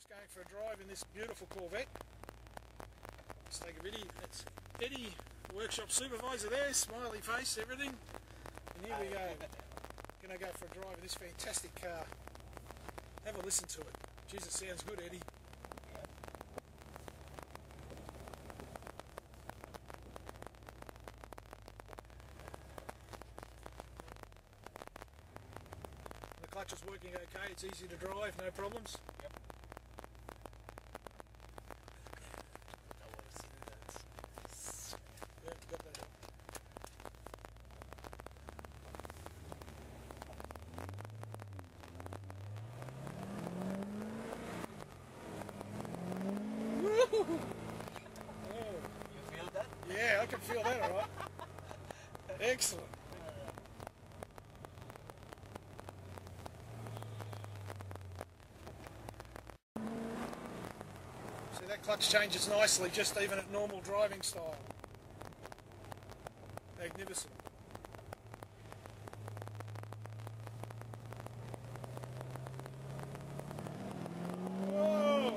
Just going for a drive in this beautiful Corvette. Let's take a video. That's Eddie, the workshop supervisor there, smiley face, everything. And here we go. Gonna go for a drive in this fantastic car. Have a listen to it. Jeez, it sounds good, Eddie. The clutch is working okay, it's easy to drive, no problems. Yep. Yeah, got that. Oh. You feel that? Yeah, I can feel that, alright. Excellent. See, that clutch changes nicely, just even at normal driving style. Magnificent. Whoa!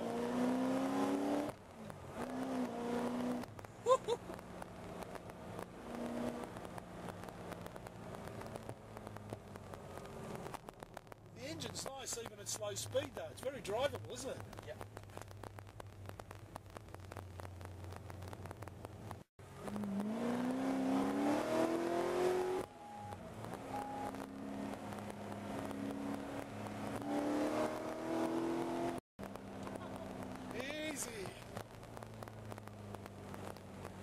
The engine's nice even at slow speed though. It's very drivable, isn't it? Yeah. Easy.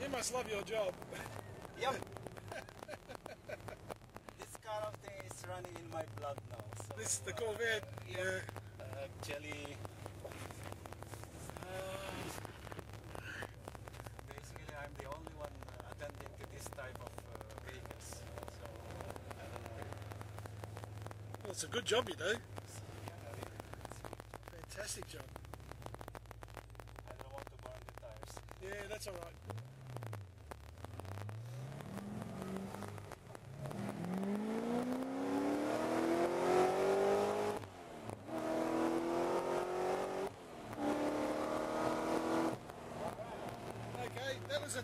You must love your job. Yep. This kind of thing is running in my blood now. So, This the Corvette. yeah. Actually, basically I'm the only one attending to this type of vehicles. So I don't know. Well, it's a good job you do. Yeah, Fantastic job. I don't want to burn the tires. Yeah, that's alright. Okay, that was a...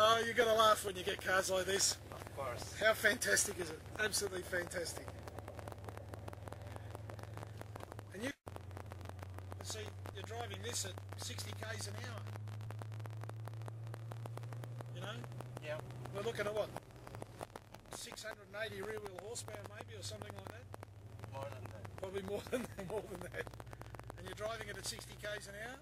Oh, you're going to laugh when you get cars like this. Of course. How fantastic is it? Absolutely fantastic. And you see, you're driving this at 60 k's an hour. You know? Yeah. We're looking at what? 680 rear wheel horsepower maybe, or something like that? More than that. Probably more than that. And you're driving it at 60 k's an hour?